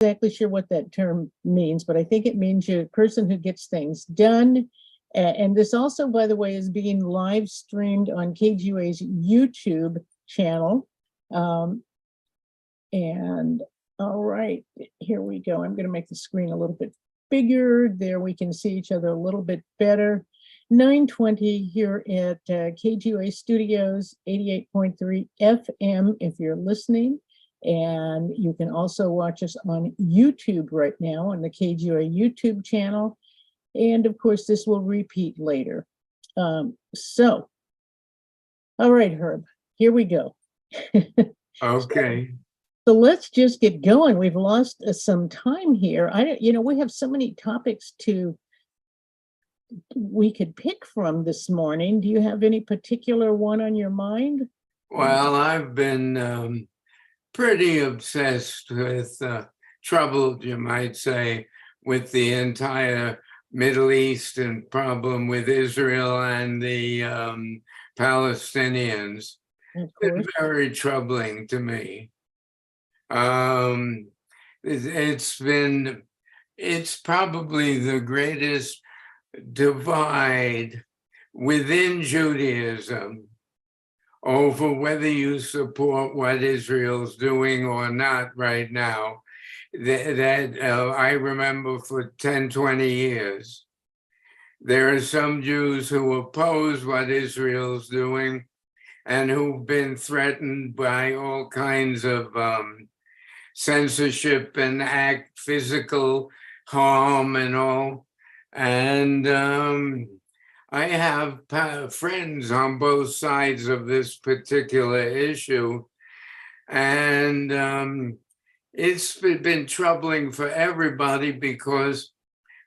exactly sure what that term means, but I think it means you're a person who gets things done. And this also, by the way, is being live streamed on KGUA's YouTube channel. And all right, here we go. I'm going to make the screen a little bit bigger. There we can see each other a little bit better. 9:20 here at KGUA Studios, 88.3 FM if you're listening. And you can also watch us on YouTube right now on the KGUA YouTube channel. And of course, this will repeat later. So, all right, Herb, here we go. Okay. So let's just get going. We've lost some time here. We have so many topics we could pick from this morning. Do you have any particular one on your mind? Well, I've been pretty obsessed with, troubled, you might say, with the entire Middle Eastern problem with Israel and the Palestinians. It's very troubling to me. It's probably the greatest divide within Judaism over whether you support what Israel's doing or not right now. That I remember for 10, 20 years. There are some Jews who oppose what Israel's doing and who've been threatened by all kinds of censorship and physical harm and all. And I have friends on both sides of this particular issue. And it's been troubling for everybody because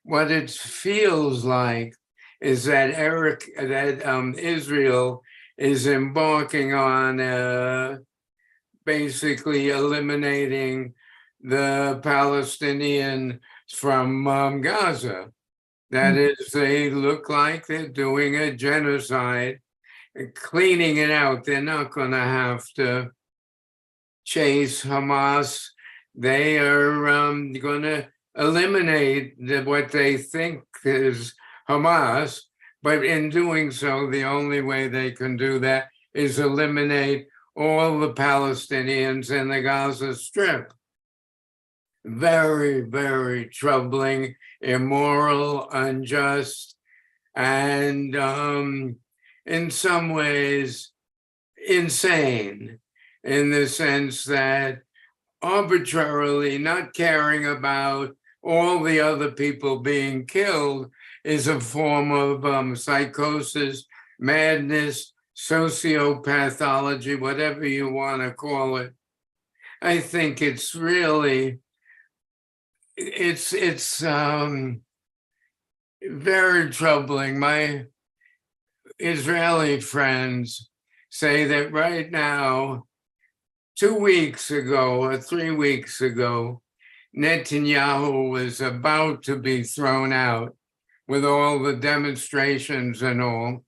what it feels like is that Israel is embarking on basically eliminating the Palestinians from Gaza. That is, they look like they're doing a genocide, cleaning it out. They're not going to have to chase Hamas. They are going to eliminate what they think is Hamas. But in doing so, the only way they can do that is eliminate all the Palestinians in the Gaza Strip. Very, very troubling, immoral, unjust, and in some ways insane, in the sense that arbitrarily not caring about all the other people being killed is a form of psychosis, madness, sociopathology, whatever you want to call it. I think it's really, it's very troubling. My Israeli friends say that right now, 2 weeks ago or 3 weeks ago, Netanyahu was about to be thrown out with all the demonstrations and all.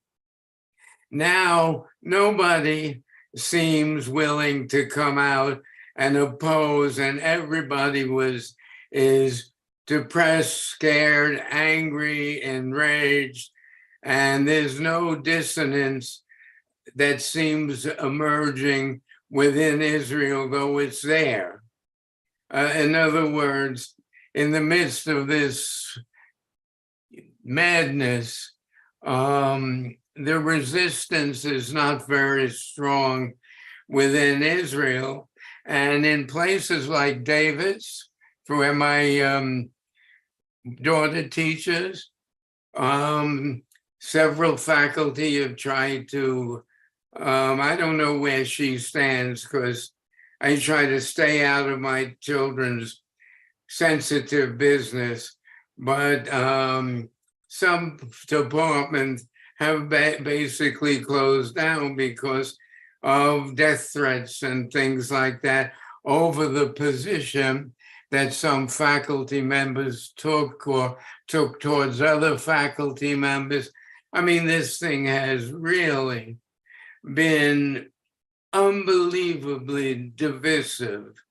Now, nobody seems willing to come out and oppose, and everybody is depressed, scared, angry, enraged, and there's no dissonance that seems emerging within Israel, though it's there. In other words, in the midst of this madness, the resistance is not very strong within Israel. And in places like Davis, where my daughter teaches, several faculty have tried to, I don't know where she stands because I try to stay out of my children's sensitive business, but some departments have basically closed down because of death threats and things like that over the position that some faculty members took towards other faculty members. I mean, this thing has really been unbelievably divisive.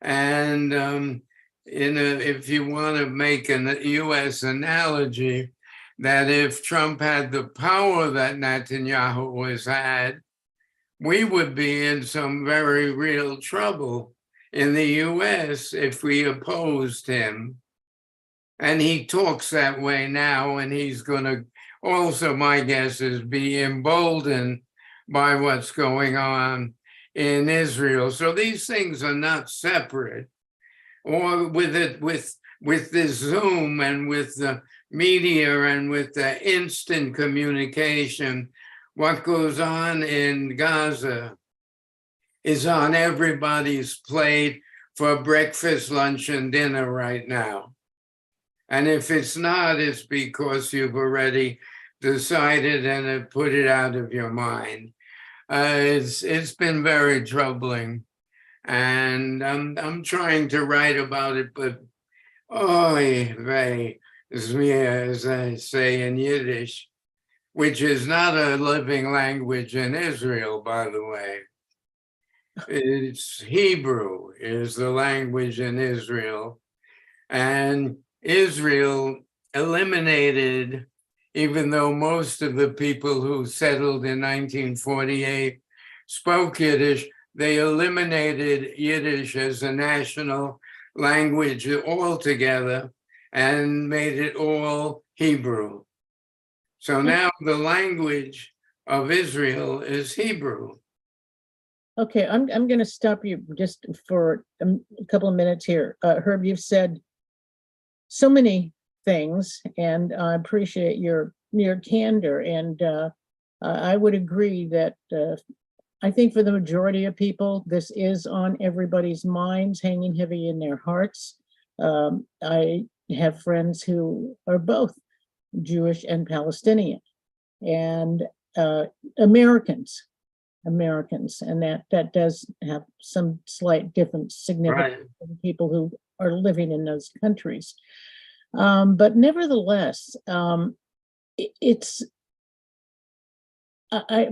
And if you want to make a U.S. analogy, that if Trump had the power that Netanyahu has had, we would be in some very real trouble in the U.S. if we opposed him. And he talks that way now, and he's going to also, my guess is, be emboldened by what's going on in Israel. So these things are not separate. Or with this Zoom and with the media and with the instant communication, what goes on in Gaza is on everybody's plate for breakfast, lunch, and dinner right now. And if it's not, it's because you've already decided and have put it out of your mind. It's been very troubling, and I'm trying to write about it, but oy vey, as I say in Yiddish, which is not a living language in Israel, by the way. It's Hebrew is the language in Israel, and Israel eliminated, even though most of the people who settled in 1948 spoke Yiddish, they eliminated Yiddish as a national language altogether and made it all Hebrew. So now the language of Israel is Hebrew. Okay, I'm going to stop you just for a couple of minutes here. Herb, you've said so many things, and I appreciate your candor. And I would agree that I think for the majority of people, this is on everybody's minds, hanging heavy in their hearts. I have friends who are both Jewish and Palestinian, and Americans, and that does have some slight different significance Right. for people who are living in those countries. But nevertheless, it's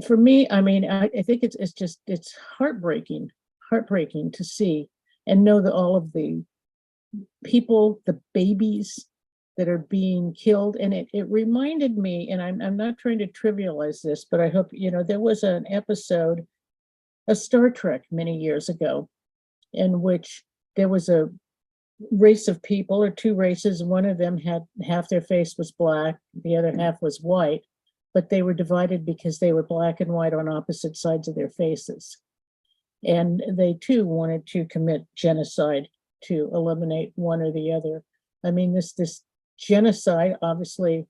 for me. I mean, I think it's heartbreaking to see and know that all of the people, the babies that are being killed. And it reminded me, and I'm not trying to trivialize this, but I hope, there was an episode of Star Trek many years ago in which there was a race of people, or two races. One of them had half their face was black, the other half was white, but they were divided because they were black and white on opposite sides of their faces. And they too wanted to commit genocide to eliminate one or the other. I mean, this genocide, obviously,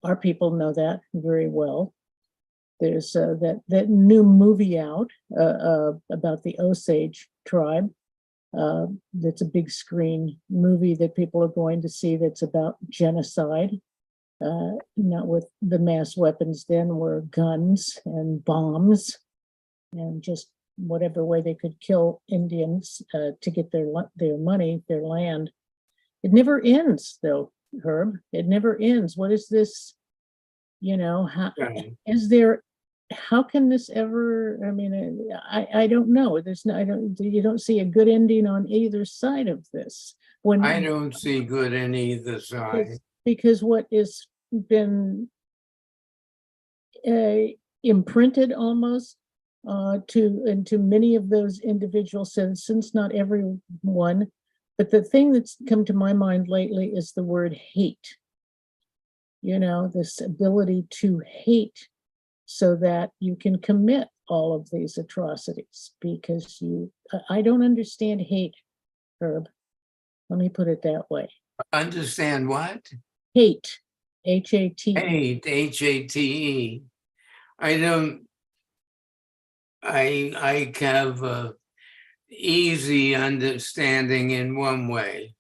our people know that very well. There's that new movie out about the Osage tribe. That's a big screen movie that people are going to see that's about genocide. Not with the mass weapons then were guns and bombs and just whatever way they could kill Indians to get their money, their land. It never ends, though, Herb. It never ends. What is this? How can this ever? I mean, I don't know. You don't see a good ending on either side of this. I don't see good in either side. Because what has been imprinted almost into many of those individual citizens, not everyone, but the thing that's come to my mind lately is the word hate. This ability to hate so that you can commit all of these atrocities, because I don't understand hate, Herb. Let me put it that way. Understand what? Hate, H-A-T-E. Hate, H-A-T-E. I have a easy understanding in one way.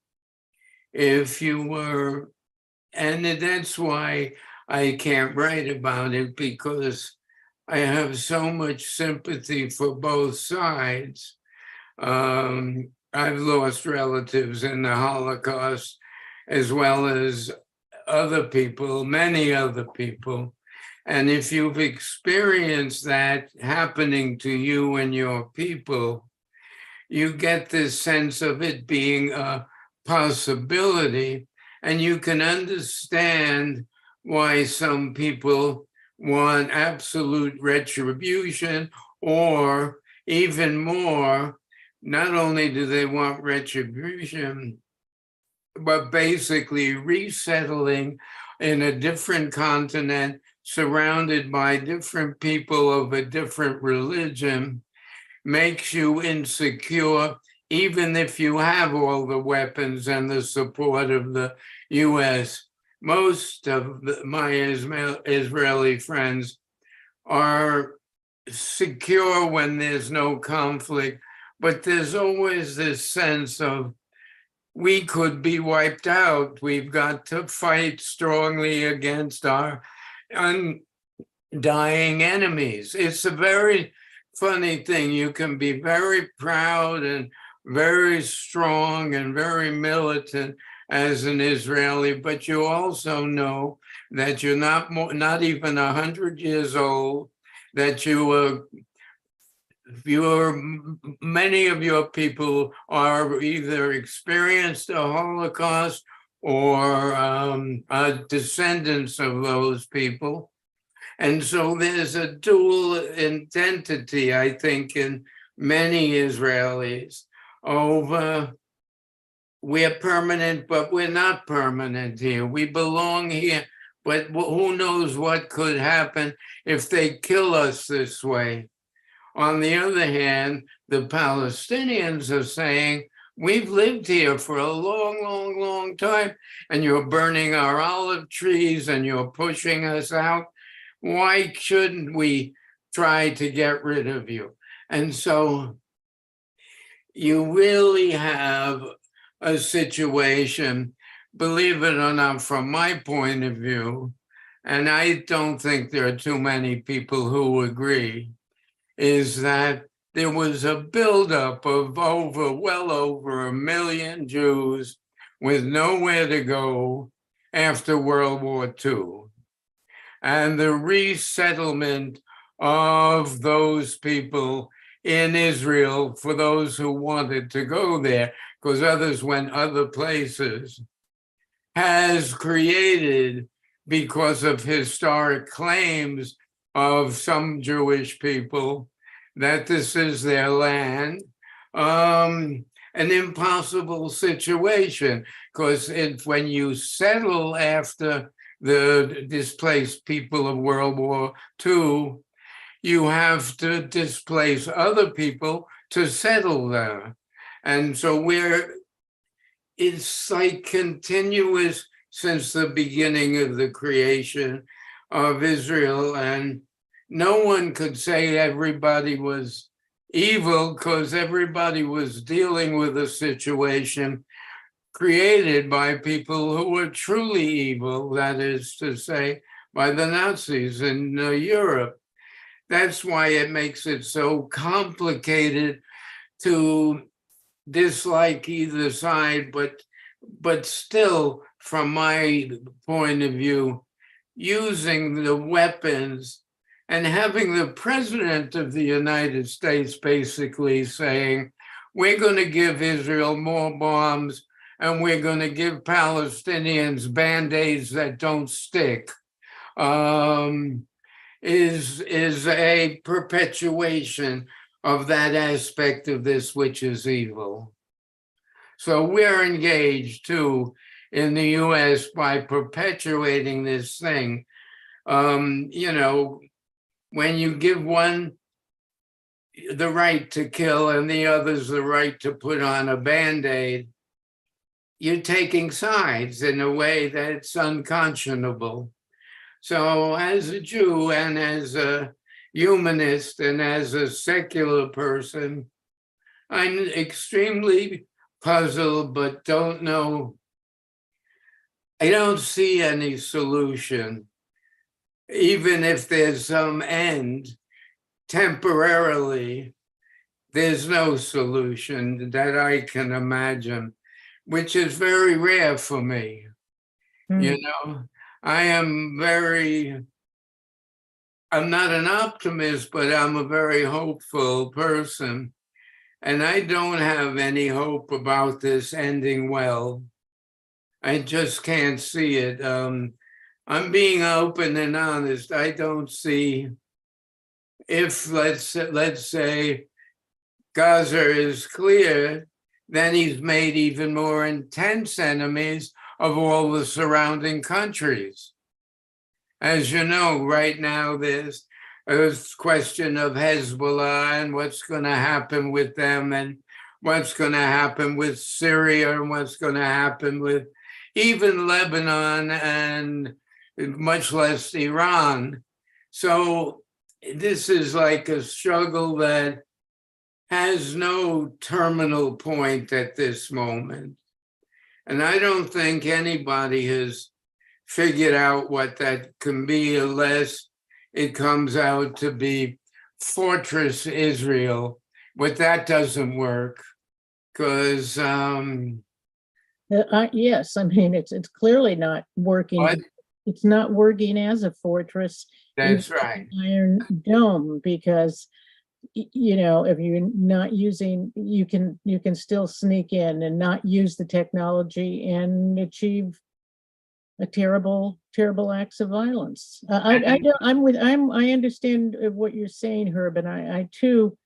If you were, and that's why I can't write about it, because I have so much sympathy for both sides. I've lost relatives in the Holocaust, as well as other people, many other people. And if you've experienced that happening to you and your people, you get this sense of it being a possibility, and you can understand why some people want absolute retribution, or even more, not only do they want retribution, but basically resettling in a different continent, surrounded by different people of a different religion, makes you insecure, even if you have all the weapons and the support of the US. Most of my Israeli friends are secure when there's no conflict, but there's always this sense of, we could be wiped out. We've got to fight strongly against our undying enemies. It's a very funny thing. You can be very proud and very strong and very militant as an Israeli, but you also know that you're not even 100 years old, that many of your people are either experienced a Holocaust or are descendants of those people. And so there's a dual identity, I think, in many Israelis over, we're permanent, but we're not permanent here. We belong here, but who knows what could happen if they kill us this way. On the other hand, the Palestinians are saying, we've lived here for a long, long, long time, and you're burning our olive trees and you're pushing us out. Why shouldn't we try to get rid of you? And so you really have a situation, believe it or not, from my point of view, and I don't think there are too many people who agree, is that there was a buildup of well over 1 million Jews with nowhere to go after World War II. And the resettlement of those people in Israel, for those who wanted to go there, because others went other places, has created, because of historic claims of some Jewish people that this is their land, an impossible situation, because when you settle after the displaced people of World War II, you have to displace other people to settle there. And so it's like continuous since the beginning of the creation of Israel, and no one could say everybody was evil, because everybody was dealing with a situation created by people who were truly evil, that is to say, by the Nazis in Europe. That's why it makes it so complicated to dislike either side, but still, from my point of view, using the weapons and having the president of the United States basically saying, we're going to give Israel more bombs and we're going to give Palestinians Band-Aids that don't stick, is a perpetuation of that aspect of this which is evil. So we're engaged too in the US by perpetuating this thing. You know, when you give one the right to kill and the others the right to put on a Band-Aid, you're taking sides in a way that's unconscionable. So as a Jew and as a humanist and as a secular person, I'm extremely puzzled, but don't know. I don't see any solution. Even if there's some end, temporarily, there's no solution that I can imagine, which is very rare for me. You know, I'm not an optimist, but I'm a very hopeful person. And I don't have any hope about this ending well. I just can't see it. I'm being open and honest. I don't see if let's say Gaza is clear, then he's made even more intense enemies of all the surrounding countries. As you know, right now there's a question of Hezbollah and what's going to happen with them, and what's going to happen with Syria, and what's going to happen with even Lebanon, and much less Iran. So this is like a struggle that has no terminal point at this moment. And I don't think anybody has figured out what that can be unless it comes out to be Fortress Israel. But that doesn't work because yes, I mean, it's clearly not working. what? It's not working as a fortress, That's even right. an Iron Dome, because you know, if you're not using, you can still sneak in and not use the technology and achieve a terrible acts of violence. I understand what you're saying, Herb, and I too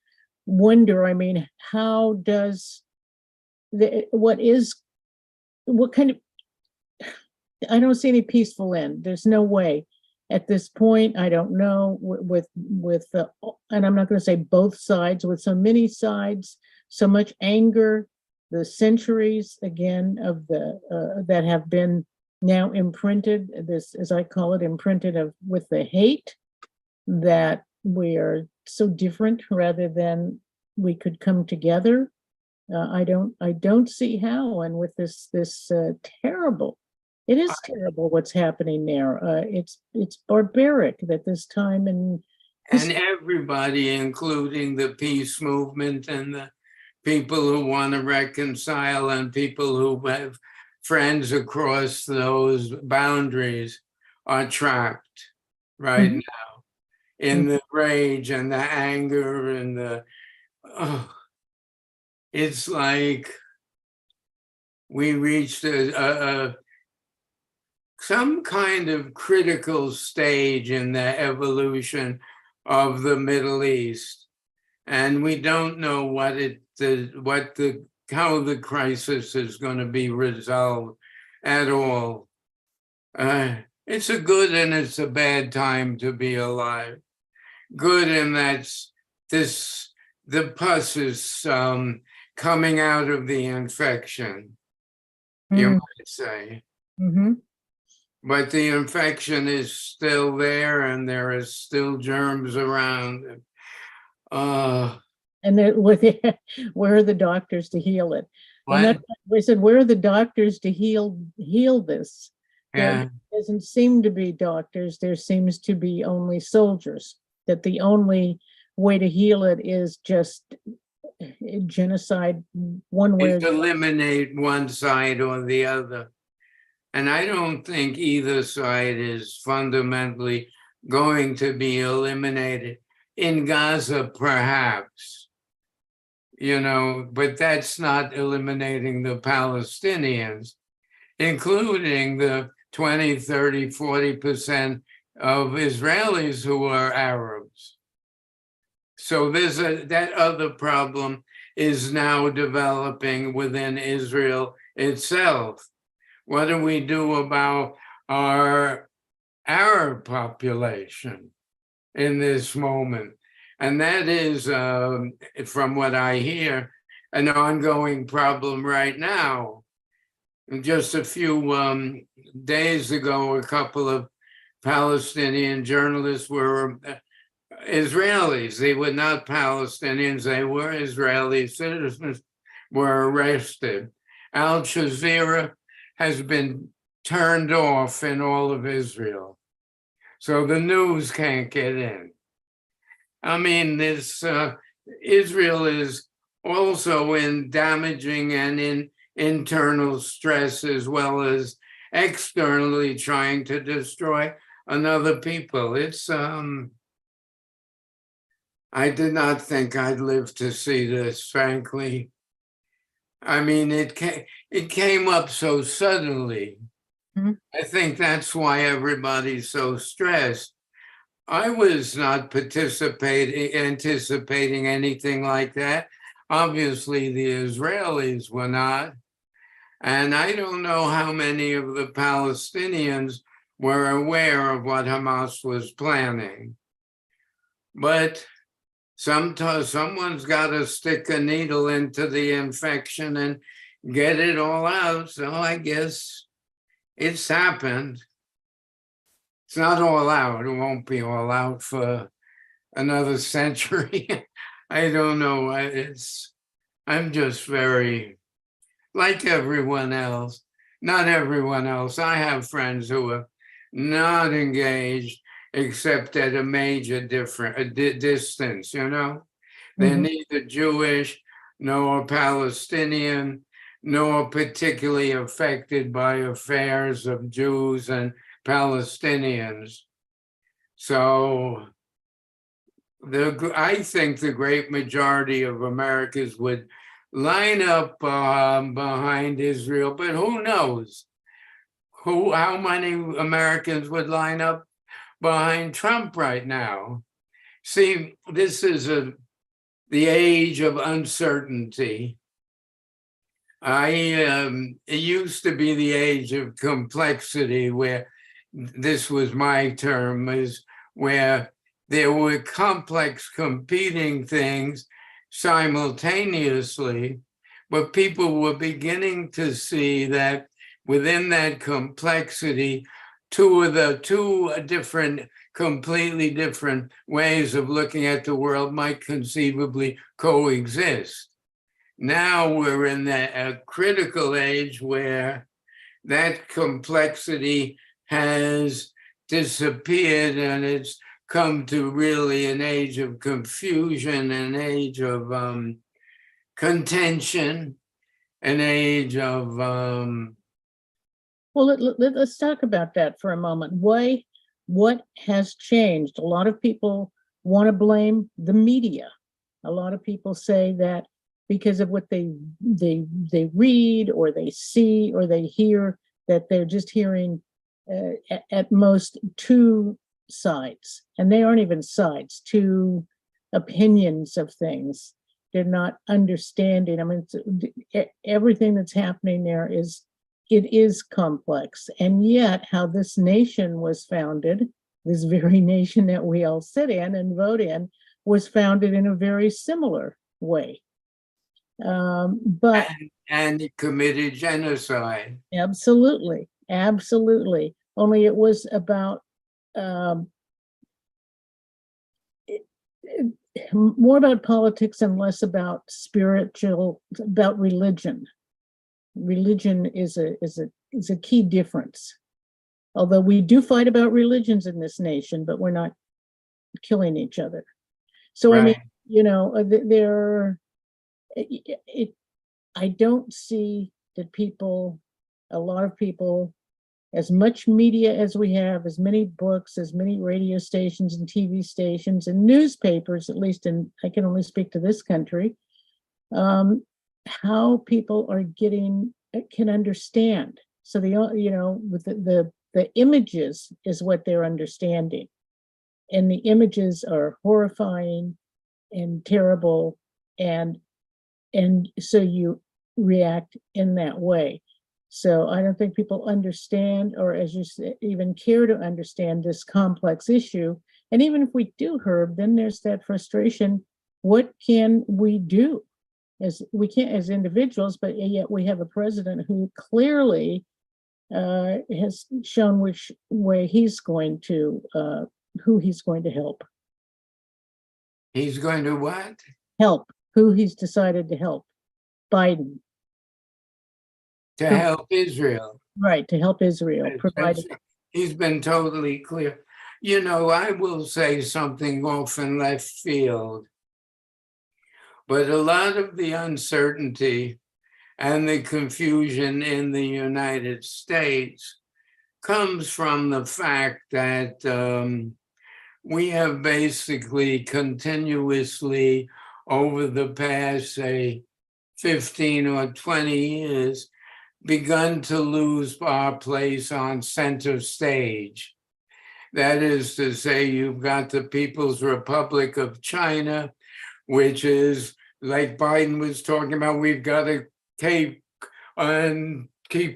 wonder. I mean, how does what kind of, I don't see any peaceful end. There's no way at this point. I don't know with and I'm not going to say both sides, with so many sides, so much anger, the centuries again of the that have been now imprinted, this, as I call it, imprinted of with the hate, that we are so different rather than we could come together. I don't see how. And with this terrible, it is terrible what's happening there. It's barbaric that this time and everybody, including the peace movement and the people who want to reconcile and people who have friends across those boundaries, are trapped right now in the rage and the anger and the it's like we reached some kind of critical stage in the evolution of the Middle East, and we don't know how the crisis is going to be resolved at all. It's a good and it's a bad time to be alive. Good in that the pus is coming out of the infection, you might say. But the infection is still there, and there is still germs around. And where are the doctors to heal it? What? And we said, where are the doctors to heal this? Yeah. There doesn't seem to be doctors. There seems to be only soldiers. That the only way to heal it is just genocide, one way. Eliminate one side or the other. And I don't think either side is fundamentally going to be eliminated. In Gaza, perhaps, but that's not eliminating the Palestinians, including the 20, 30, 40% of Israelis who are Arabs. So there's that other problem is now developing within Israel itself. What do we do about our Arab population in this moment? And that is, from what I hear, an ongoing problem right now. Just a few days ago, a couple of Palestinian journalists were Israelis. They were not Palestinians, they were Israeli citizens, were arrested. Al Jazeera has been turned off in all of Israel. So the news can't get in. I mean, Israel is also in damaging and in internal stress, as well as externally trying to destroy another people. It's I did not think I'd live to see this, frankly. I mean, it came up so suddenly. Mhm. I think that's why everybody's so stressed. I was not anticipating anything like that. Obviously, the Israelis were not. And I don't know how many of the Palestinians were aware of what Hamas was planning. But sometimes someone's got to stick a needle into the infection and get it all out. So I guess it's happened. It's not all out. It won't be all out for another century. I don't know. I'm just very like everyone else. Not everyone else. I have friends who are not engaged except at a major distance, you know? They're Mhm. neither Jewish nor Palestinian, nor particularly affected by affairs of Jews and Palestinians. So I think the great majority of Americans would line up behind Israel, but who knows how many Americans would line up behind Trump right now? See, this is the age of uncertainty. It used to be the age of complexity, where this was my term, is where there were complex competing things simultaneously, but people were beginning to see that within that complexity, two different, completely different ways of looking at the world might conceivably coexist. Now we're in a critical age where that complexity has disappeared and it's come to really an age of confusion, an age of contention, an age of Well, let's talk about that for a moment. What has changed? A lot of people want to blame the media. A lot of people say that because of what they read or they see or they hear, that they're just hearing at most two sides, and they aren't even sides, two opinions of things. They're not understanding. I mean, everything that's happening there it is complex. And yet, how this nation was founded, this very nation that we all sit in and vote in, was founded in a very similar way. But and it committed genocide. absolutely, absolutely. Only it was about um, more about politics and less about about religion. Religion is a key difference. Although we do fight about religions in this nation, but we're not killing each other. So I mean, Right. you know, I don't see that a lot of people, as much media as we have, as many books, as many radio stations and TV stations and newspapers, at least I can only speak to this country, how people can understand. So with the images is what they're understanding, and the images are horrifying and terrible, and so you react in that way. So I don't think people understand, or as you say, even care to understand this complex issue. And even if we do, Herb, then there's that frustration. What can we do? As we can't as individuals, but yet we have a president who clearly has shown which way who he's going to help. He's going to what? Help who he's decided to help. Biden. To help Israel. Right, to help Israel. Provide. He's been totally clear. You know, I will say something off in left field, but a lot of the uncertainty and the confusion in the United States comes from the fact that we have basically continuously over the past, say, 15 or 20 years, begun to lose our place on center stage. That is to say, you've got the People's Republic of China, which is, like Biden was talking about, we've got to keep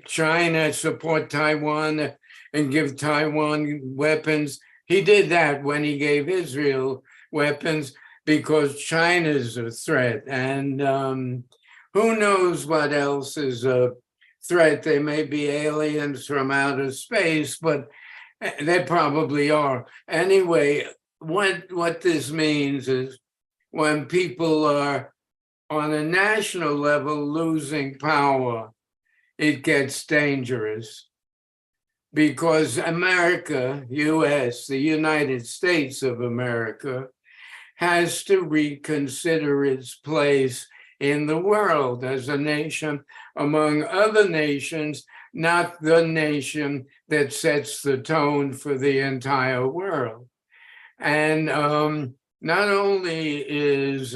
China, support Taiwan, and give Taiwan weapons. He did that when he gave Israel weapons because China's a threat. And who knows what else is a threat? They may be aliens from outer space, but they probably are. Anyway, what this means is when people are on a national level losing power, it gets dangerous because America, US, the United States of America, has to reconsider its place in the world as a nation among other nations, not the nation that sets the tone for the entire world. And not only is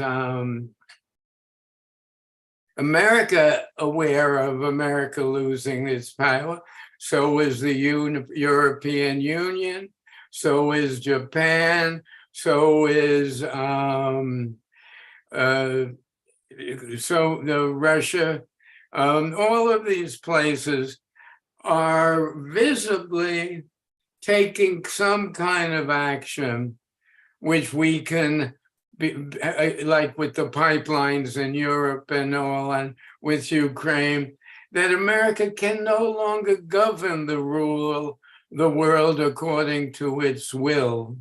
America aware of America losing its power, so is the European Union, so is Japan, so is Russia. All of these places are visibly taking some kind of action, which we can be, like with the pipelines in Europe and all, and with Ukraine, that America can no longer govern the world according to its will.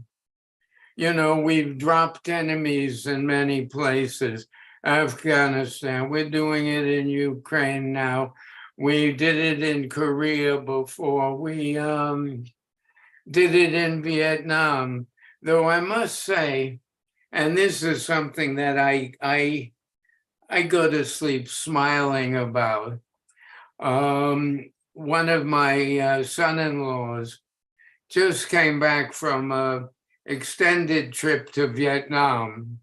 You know, we've dropped enemies in many places. Afghanistan, we're doing it in Ukraine now. We did it in Korea before. We did it in Vietnam. Though I must say, and this is something that I go to sleep smiling about. One of my son-in-laws just came back from an extended trip to Vietnam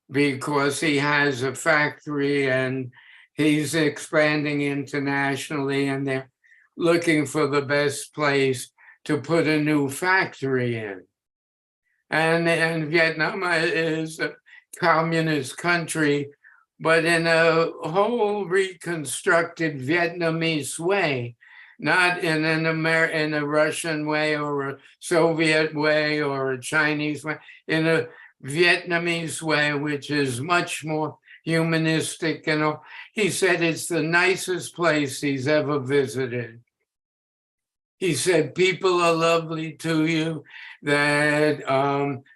because he has a factory and he's expanding internationally, and they're looking for the best place to put a new factory in. And Vietnam is a communist country, but in a whole reconstructed Vietnamese way, not in in a Russian way or a Soviet way or a Chinese way, in a Vietnamese way, which is much more humanistic and all. He said it's the nicest place he's ever visited. He said people are lovely to you, that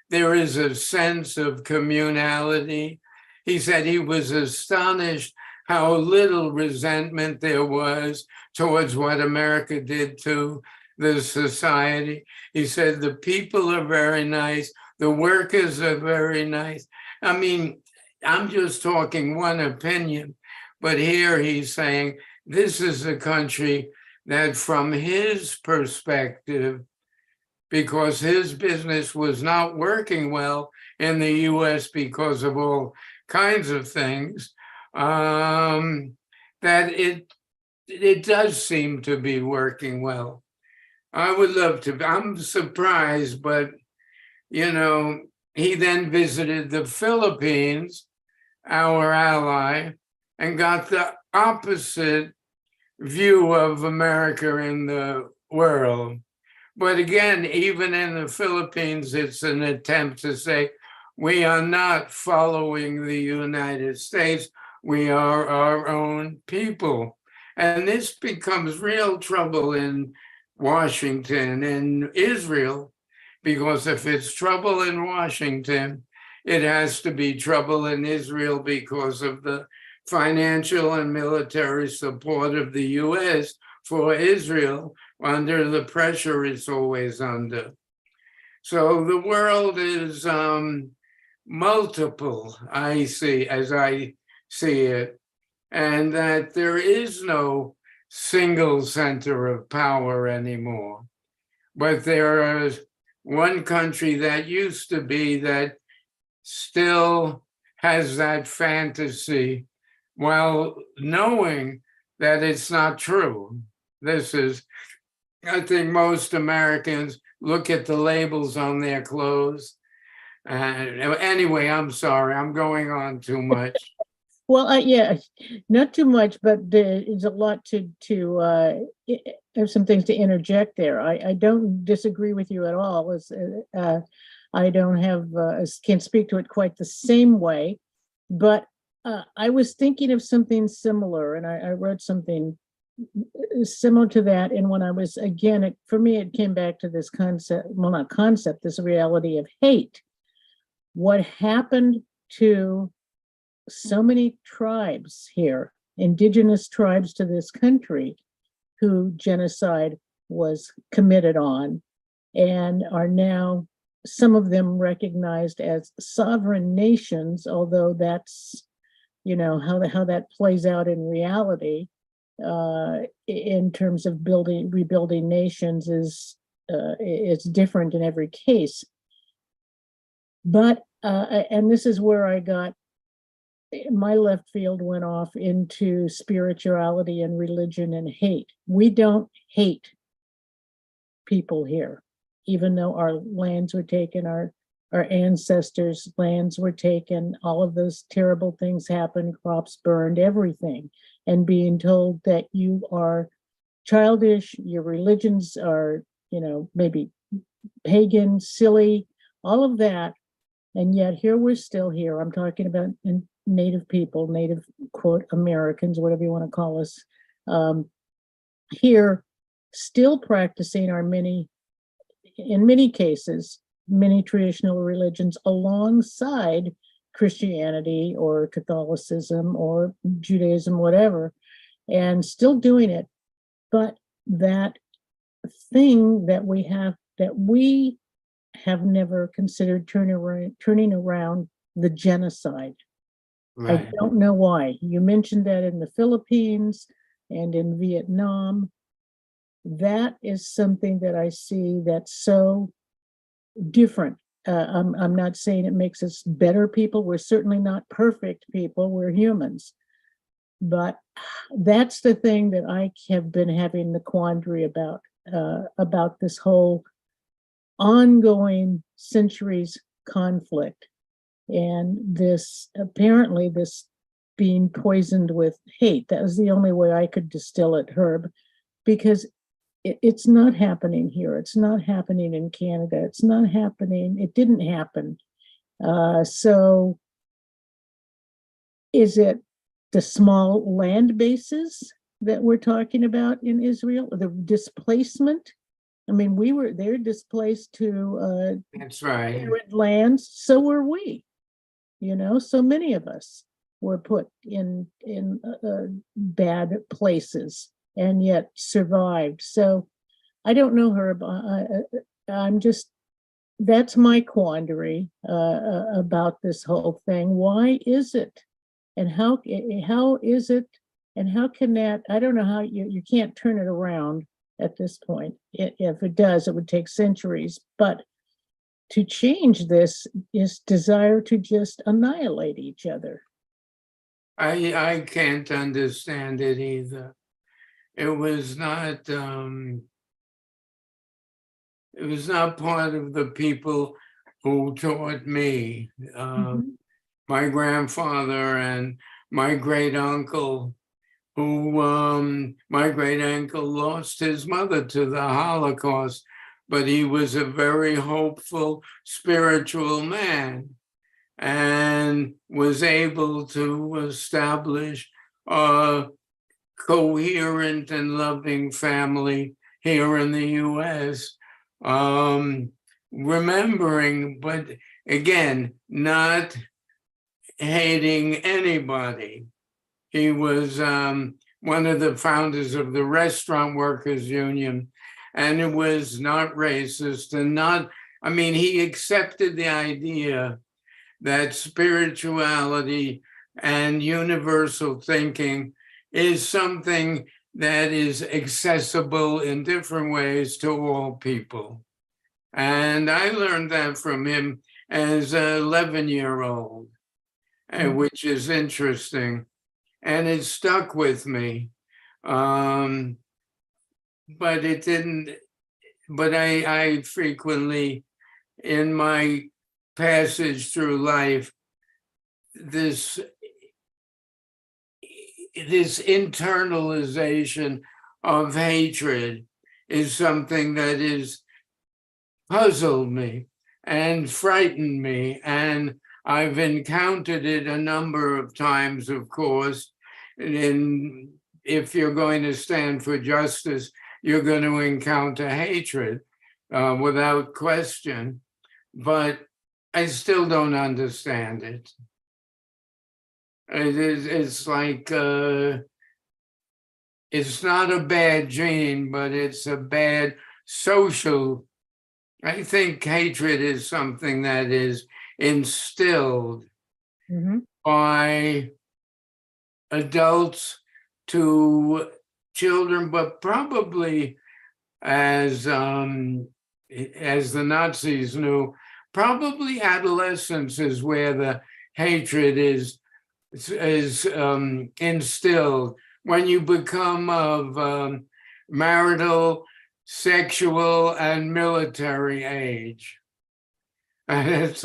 there is a sense of communality. He said he was astonished how little resentment there was towards what America did to the society. He said the people are very nice, the workers are very nice. I mean, I'm just talking one opinion, but here he's saying this is a country that from his perspective, because his business was not working well in the US because of all kinds of things, that it does seem to be working well. I would love to, I'm surprised, but you know, he then visited the Philippines, our ally, and got the opposite view of America in the world. But again, even in the Philippines, it's an attempt to say, we are not following the United States. We are our own people. And this becomes real trouble in Washington and Israel, because if it's trouble in Washington, it has to be trouble in Israel because of the financial and military support of the US for Israel under the pressure it's always under. So the world is multiple, as I see it, and that there is no single center of power anymore, but there are one country that used to be that still has that fantasy while knowing that it's not true. This is, I think most Americans look at the labels on their clothes. Anyway, I'm sorry, I'm going on too much. Well, yeah, not too much, but there's a lot there's some things to interject there. I don't disagree with you at all. I don't have can't speak to it quite the same way, but I was thinking of something similar, and I wrote something similar to that. And when I was again, for me, it came back to this concept. Well, not concept. This reality of hate. What happened to so many tribes here, indigenous tribes to this country, who genocide was committed on and are now, some of them recognized as sovereign nations, although that's, how that plays out in reality in terms of rebuilding nations is it's different in every case. But and this is where I got my left field went off into spirituality and religion and hate. We don't hate people here, even though our lands were taken, our ancestors' lands were taken, all of those terrible things happened, crops burned, everything. And being told that you are childish, your religions are, maybe pagan, silly, all of that. And yet here we're still here. I'm talking about Native people, Native, quote, Americans, whatever you want to call us, here still practicing in many cases, many traditional religions alongside Christianity or Catholicism or Judaism, whatever, and still doing it. But that thing that we have never considered turning around the genocide. Right. I don't know why. You mentioned that in the Philippines and in Vietnam. That is something that I see that's so different. I'm not saying it makes us better people. We're certainly not perfect people. We're humans. But that's the thing that I have been having the quandary about this whole ongoing centuries conflict. And this being poisoned with hate. That was the only way I could distill it, Herb, because it's not happening here. It's not happening in Canada. It's not happening. It didn't happen. So is it the small land bases that we're talking about in Israel? The displacement? I mean, they're displaced to that's right, arid lands. So were we. So many of us were put in bad places and yet survived. So I don't know, Herb. That's my quandary about this whole thing. Why is it? And how is it? And how can that, I don't know how you can't turn it around at this point. If it does, it would take centuries. But to change this is desire to just annihilate each other. I can't understand it either. It was not part of the people who taught me. My grandfather and my great uncle, my great uncle lost his mother to the Holocaust, but he was a very hopeful, spiritual man and was able to establish a coherent and loving family here in the U.S. Remembering, but again, not hating anybody. He was one of the founders of the Restaurant Workers Union, and it was not racist and he accepted the idea that spirituality and universal thinking is something that is accessible in different ways to all people. And I learned that from him as an 11-year-old, which is interesting. And it stuck with me. But it didn't, but I frequently, in my passage through life, this internalization of hatred is something that is puzzled me and frightened me. And I've encountered it a number of times, of course. And if you're going to stand for justice, you're going to encounter hatred without question. But I still don't understand it. It's like, it's not a bad gene, but it's a bad social. I think hatred is something that is instilled by adults to children, but probably, as the Nazis knew, probably adolescence is where the hatred is instilled. When you become of marital, sexual, and military age. And it's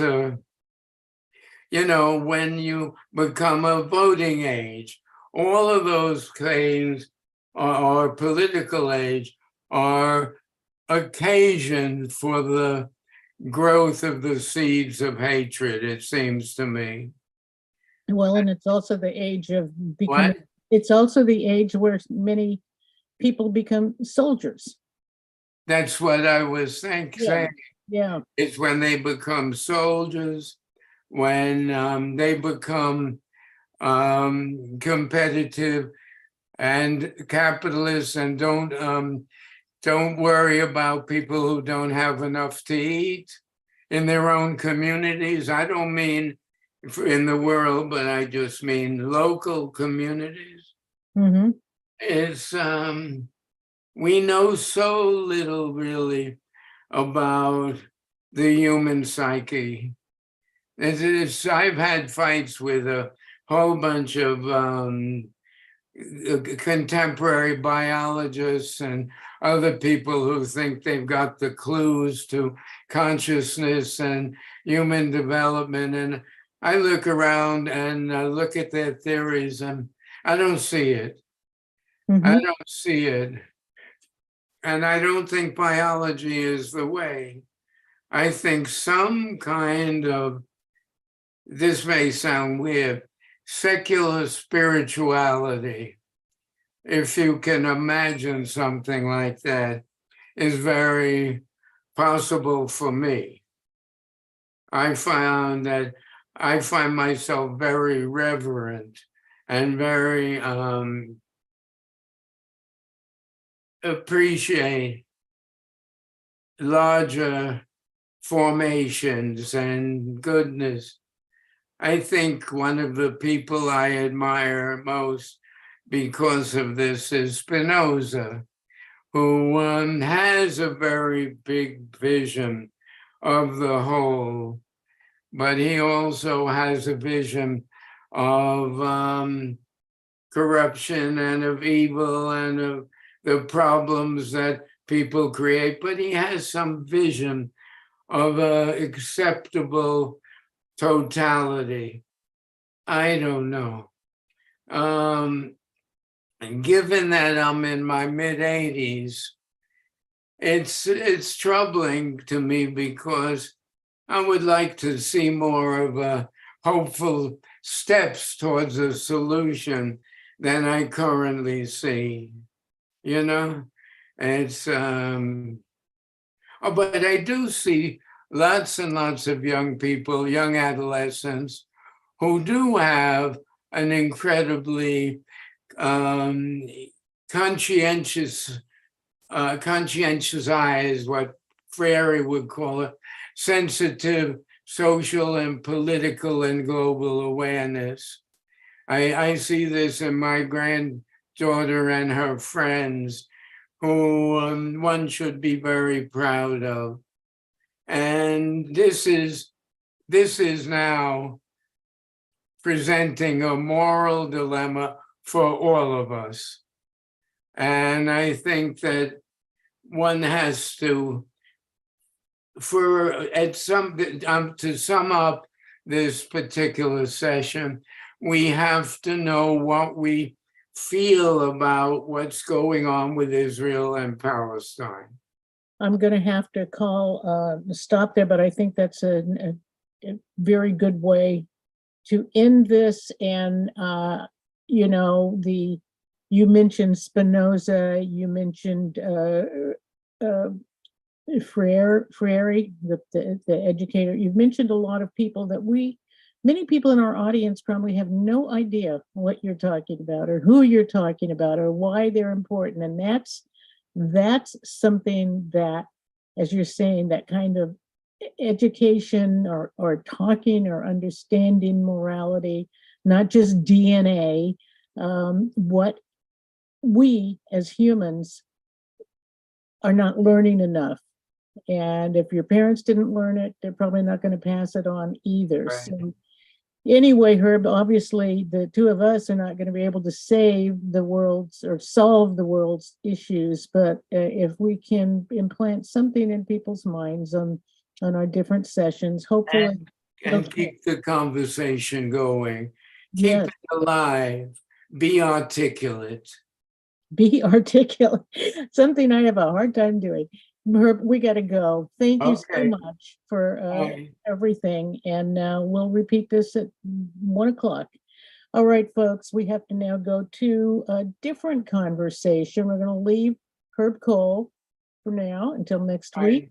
when you become of voting age, all of those things or political age are occasion for the growth of the seeds of hatred, it seems to me. Well, and it's also the age of becoming, What? It's also the age where many people become soldiers. That's what I was saying. Yeah. It's when they become soldiers, when they become competitive and capitalists and don't worry about people who don't have enough to eat in their own communities. I don't mean in the world, but I just mean local communities. It's we know so little really about the human psyche. I've had fights with a whole bunch of contemporary biologists and other people who think they've got the clues to consciousness and human development. And I look around and look at their theories and I don't see it. I don't see it. And I don't think biology is the way. I think some kind of, this may sound weird, secular spirituality, if you can imagine something like that, is very possible for me. I find myself very reverent and very appreciate larger formations and goodness. I think one of the people I admire most because of this is Spinoza, who has a very big vision of the whole, but he also has a vision of corruption and of evil and of the problems that people create, but he has some vision of an acceptable totality. I don't know. Given that I'm in my mid-80s, it's troubling to me because I would like to see more of a hopeful steps towards a solution than I currently see. It's but I do see lots and lots of young people, young adolescents, who do have an incredibly conscientious eyes, what Freire would call it, sensitive social and political and global awareness. I see this in my granddaughter and her friends, who one should be very proud of. And this is now presenting a moral dilemma for all of us. And I think that one has to, to sum up this particular session, we have to know what we feel about what's going on with Israel and Palestine. I'm going to have to stop there, but I think that's a very good way to end this. And, you know, you mentioned Spinoza, you mentioned Freire, the educator. You've mentioned a lot of people that many people in our audience probably have no idea what you're talking about or who you're talking about or why they're important. And that's something that, as you're saying, that kind of education or talking or understanding morality, not just DNA, what we as humans are not learning enough. And if your parents didn't learn it, they're probably not going to pass it on either. Right. So anyway, Herb, obviously the two of us are not going to be able to save the world's or solve the world's issues, but if we can implant something in people's minds on our different sessions, hopefully. And keep the conversation going. Keep Yes. it alive. Be articulate. Be articulate. Something I have a hard time doing. Herb, we got to go. Thank you so much for everything. And we'll repeat this at 1 o'clock. All right, folks, we have to now go to a different conversation. We're going to leave Herb Kohl for now until next week.